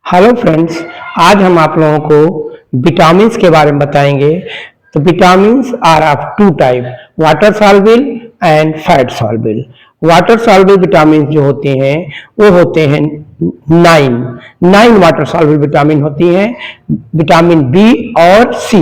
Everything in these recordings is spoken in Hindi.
हेलो फ्रेंड्स, आज हम आप लोगों को विटामिन्स के बारे में बताएंगे। तो vitamins are of two type, water soluble and fat soluble. Water soluble vitamin जो होते हैं वो होते हैं नाइन वाटर सॉल्युबल विटामिन होती हैं, विटामिन बी और सी।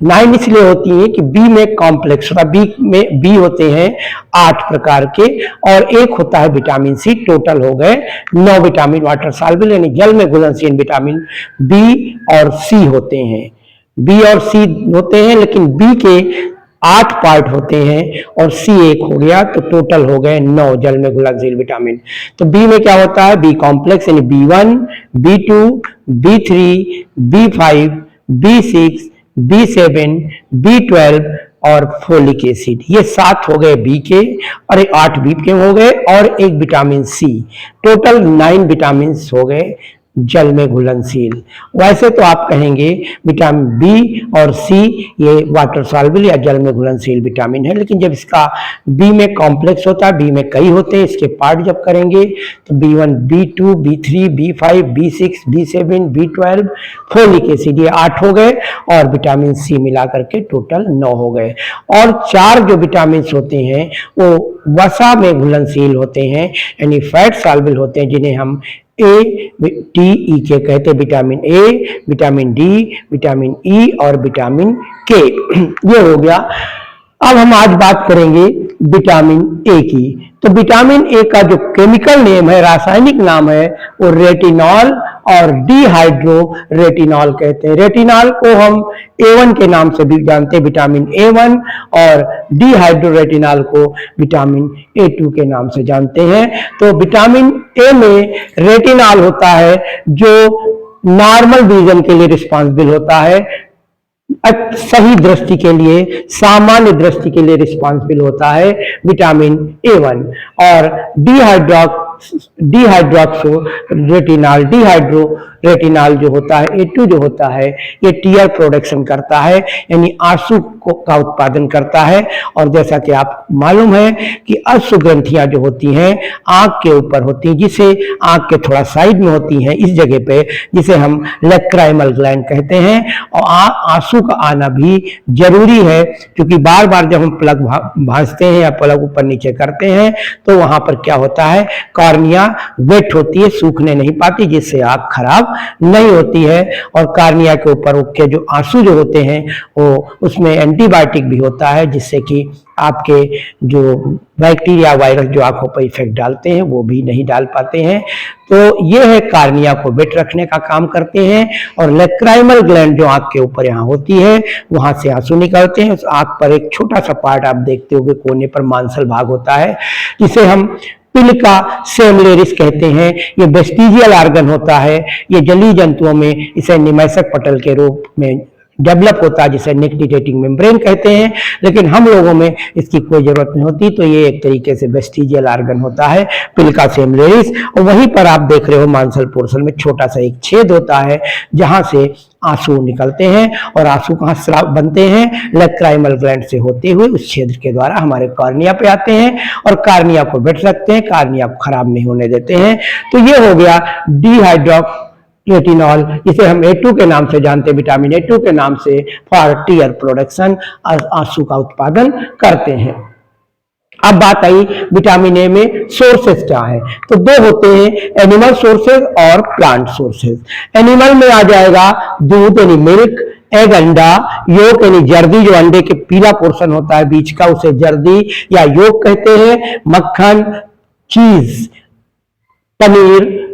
9 इसलिए होती है कि बी में कॉम्प्लेक्स होता है, बी में बी होते हैं 8 प्रकार के और एक होता है विटामिन सी। टोटल हो गए 9 विटामिन वाटर सॉल्युबल यानी जल में घुलनशील विटामिन बी और सी होते हैं। बी और सी होते हैं, लेकिन बी के 8 पार्ट होते हैं और सी एक हो गया, तो टोटल हो गए 9 जल में घुलनशील विटामिन। तो बी में क्या होता है, बी कॉम्प्लेक्स यानी B1, B2, B3, B5, B6, B7, B12 और फोलिक एसिड। ये 7 हो गए बी के और 8 बी के हो गए और एक विटामिन सी। टोटल 9 विटामिन हो गए जल में घुलनशील। वैसे तो आप कहेंगे विटामिन बी और सी ये वाटर सॉल्युबल या जल में घुलनशील विटामिन है, लेकिन जब इसका बी में कॉम्प्लेक्स होता है, बी में कई होते हैं, इसके पार्ट जब करेंगे तो B1, B2, B3, B5, B6, B7, B12, folic acid, ये 8 हो गए और विटामिन सी मिला करके टोटल 9 हो गए। और 4 जो विटामिन होते हैं वो वसा में घुलनशील होते हैं यानी फैट सॉल्युबल होते हैं, जिन्हें हम ए टी ई के कहते हैं। Vitamin A, vitamin D, vitamin E और विटामिन के। ये हो गया। अब हम आज बात करेंगे विटामिन ए की। तो विटामिन ए का जो केमिकल नेम है, रासायनिक नाम है, वो रेटिनॉल और डिहाइड्रो रेटिनॉल कहते हैं। रेटिनॉल को हम A1 के नाम से भी जानते हैं, विटामिन A1, और डिहाइड्रो रेटिनॉल को विटामिन A2 के नाम से जानते हैं। तो विटामिन ए में रेटिनॉल होता है जो नॉर्मल विजन के लिए रिस्पॉन्सिबल होता है, सही दृष्टि के लिए, सामान्य दृष्टि के लिए रिस्पॉन्सिबल होता है विटामिन A1। और डिहाइड्रोक्सो रेटिनॉल जो होता है A2 जो होता है, ये टीयर प्रोडक्शन करता है यानी आंसू का उत्पादन करता है। और जैसा कि आप मालूम है कि अश्रु ग्रंथियां जो होती हैं आंख के ऊपर होती हैं, जिसे आंख के थोड़ा साइड में होती हैं, इस जगह पे, जिसे हम लैक्राइमल ग्लैंड कहते हैं। और आंसू का आना भी जरूरी है, क्योंकि बार बार जब हम पलक भांजते हैं या पलक ऊपर नीचे करते हैं तो वहां पर क्या होता है, कॉर्निया वेट होती है, सूखने नहीं पाती, जिससे आंख खराब नहीं होती है। और कॉर्निया के ऊपर के जो आंसू जो होते हैं वो उसमें एंटीबायोटिक भी होता है, जिससे कि आपके जो बैक्टीरिया वायरस जो आंखों पर इफेक्ट डालते हैं वो भी नहीं डाल पाते हैं। तो ये है, कार्निया को वेट रखने का काम करते हैं। और लैक्राइमल ग्लैंड जो आंख के ऊपर यहाँ होती है, वहां से आंसू निकलते हैं। उस आंख पर एक छोटा सा पार्ट आप देखते होंगे, कोने पर मांसल भाग होता है, जिसे हम पिलिका सेमिलेरिस कहते हैं। ये वेस्टिजियल ऑर्गन होता है, ये जलीय जंतुओं में इसे निमैसक पटल के रूप में डेवलप होता है, जिसे निक्टिटेटिंग मेम्ब्रेन कहते हैं, लेकिन हम लोगों में इसकी कोई जरूरत नहीं होती। तो ये एक तरीके से वेस्टिजियल ऑर्गन होता है, पिलिका सेमिलेरिस। और वहीं पर आप देख रहे हो मांसल पोर्शन में छोटा सा एक छेद होता है, जहां से आंसू निकलते हैं। और आंसू कहाँ स्राव बनते हैं, लैक्राइमल ग्लैंड से होते हुए उस छेद के द्वारा हमारे कॉर्निया पे आते हैं और कॉर्निया को वेट रखते हैं, कॉर्निया को खराब नहीं होने देते हैं। तो ये हो गया डिहाइड्रो रेटिनॉल, जिसे हम A2 के नाम से जानते हैं, विटामिन A2 के नाम से, फॉर टीयर प्रोडक्शन, आंसू का उत्पादन करते हैं। अब बात आई विटामिन ए में सोर्सेस क्या है। तो 2 होते हैं, एनिमल सोर्सेज और प्लांट सोर्सेज। एनिमल में आ जाएगा दूध यानी मिल्क, एग अंडा, योक यानी जर्दी, जो अंडे के पीला पोर्शन होता है बीच का, उसे जर्दी या योक कहते हैं, मक्खन, चीज, पनीर,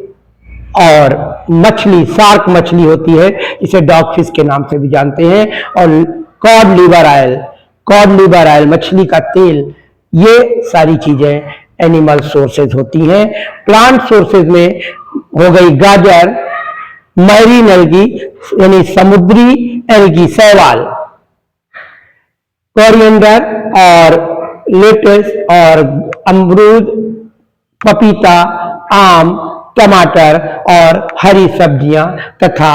और मछली, शार्क मछली होती है, इसे डॉग फिश के नाम से भी जानते हैं। और कॉड लिवर ऑयल, मछली का तेल, ये सारी चीजें एनिमल सोर्सेज होती हैं। प्लांट सोर्सेज में हो गई गाजर, मैरीन एल्गी यानी समुद्री एल्गी, शैवाल, कोरिएंडर और लेटस, और अमरूद, पपीता, आम, टमाटर और हरी सब्जियां तथा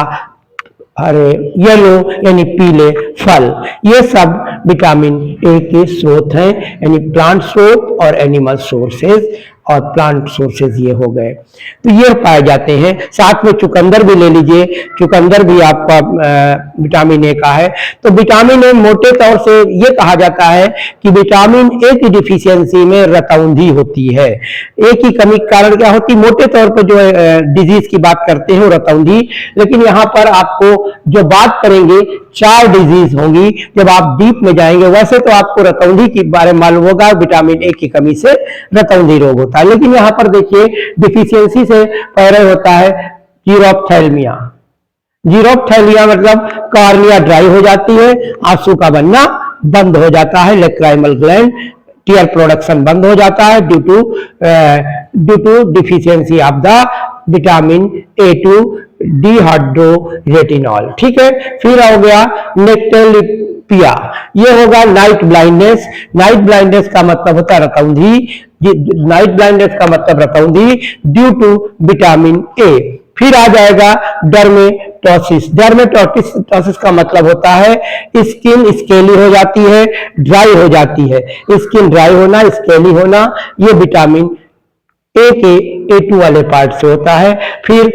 हरे येलो यानी पीले फल, ये सब विटामिन ए के स्रोत हैं, यानी प्लांट स्रोत और एनिमल सोर्सेज और प्लांट सोर्सेज ये हो गए, तो ये पाए जाते हैं। साथ में चुकंदर भी ले लीजिए, चुकंदर भी आपका विटामिन ए का है। तो विटामिन ए मोटे तौर से ये कहा जाता है कि विटामिन ए की डिफिशियंसी में रतौंधी होती है। ए की कमी के कारण क्या होती है, मोटे तौर पर जो डिजीज की बात करते हैं वो रतौंधी, लेकिन यहाँ पर आपको जो बात करेंगे 4 डिजीज होंगी जब आप डीप में जाएंगे। वैसे तो आपको रतौंधी के बारे में मालूम होगा, विटामिन ए की कमी से रतौंधी रोग होता है, लेकिन यहाँ पर देखिए डिफिशियंसी से पैदा होता है जीरोप्थैल्मिया। जीरोप्थैल्मिया मतलब कॉर्निया ड्राई हो जाती है, आंसू का बनना बंद हो जाता है, लेक्राइमल ग्लैंड टीयर प्रोडक्शन बंद हो जाता है due to deficiency of the vitamin A2 dehydroretinol. ठीक है, फिर हो गया नेक्टेलिपिया, ये होगा नाइट ब्लाइंडनेस। नाइट ब्लाइंडनेस का मतलब होता है रतौंधी, नाइट ब्लाइंडनेस का मतलब रतौंधी ड्यू टू विटामिन ए। फिर आ जाएगा डर्मेटोसिस। डर्मेटोसिस का मतलब होता है स्किन स्केली हो जाती है, ड्राई हो जाती है। स्किन ड्राई होना, स्केली होना, ये विटामिन ए के A2 वाले पार्ट से होता है। फिर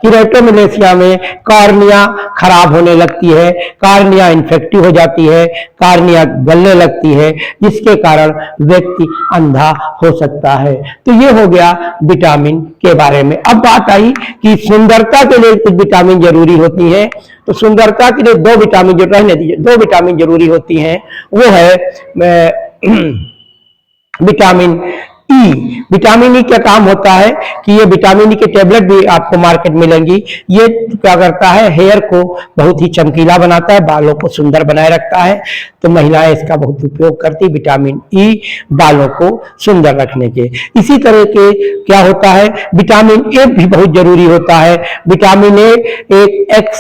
कीरेटोमेलेसिया में कॉर्निया खराब होने लगती है, कॉर्निया इन्फेक्टिव हो जाती है, कॉर्निया गलने लगती है, जिसके कारण व्यक्ति अंधा हो सकता है। तो ये हो गया विटामिन के बारे में। अब बात आई कि सुंदरता के लिए कुछ विटामिन जरूरी होती है। तो सुंदरता के लिए 2 विटामिन, जो रहने दीजिए, 2 विटामिन जरूरी होती हैं, वो है विटामिन ई। विटामिन ई क्या काम होता है कि ये विटामिन ई के टेबलेट भी आपको मार्केट में मिलेंगी। ये क्या करता है, हेयर को बहुत ही चमकीला बनाता है, बालों को सुंदर बनाए रखता है। तो महिलाएं इसका बहुत उपयोग करती, विटामिन ई बालों को सुंदर रखने के। इसी तरह के क्या होता है, विटामिन ए भी बहुत जरूरी होता है। विटामिन ए एक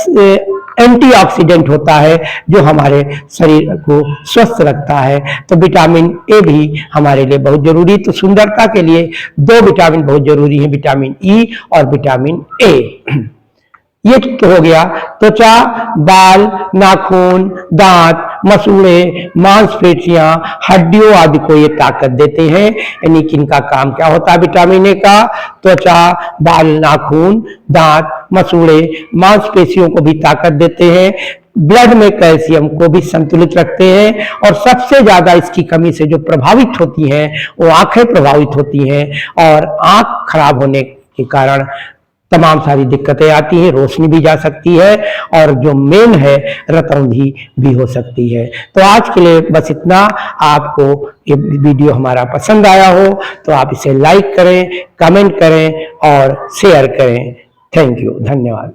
एंटीऑक्सीडेंट होता है जो हमारे शरीर को स्वस्थ रखता है। तो विटामिन ए भी हमारे लिए बहुत जरूरी। तो सुंदरता के लिए 2 विटामिन बहुत जरूरी है, विटामिन ई और विटामिन ए। ये तो हो गया त्वचा, बाल, नाखून, दांत, मसूड़े, मांसपेशियां, हड्डियों आदि को ये ताकत देते हैं। यानी कि इनका काम क्या होता है विटामिन ए का, त्वचा, बाल, नाखून, दांत, मसूड़े, मांसपेशियों को भी ताकत देते हैं, ब्लड में कैल्शियम को भी संतुलित रखते हैं। और सबसे ज्यादा इसकी कमी से जो प्रभावित होती हैं वो आंखें प्रभावित होती हैं, और आंख खराब होने के कारण तमाम सारी दिक्कतें आती हैं, रोशनी भी जा सकती है, और जो मेन है रतौंधी भी हो सकती है। तो आज के लिए बस इतना। आपको ये वीडियो हमारा पसंद आया हो तो आप इसे लाइक करें, कमेंट करें और शेयर करें। थैंक यू, धन्यवाद।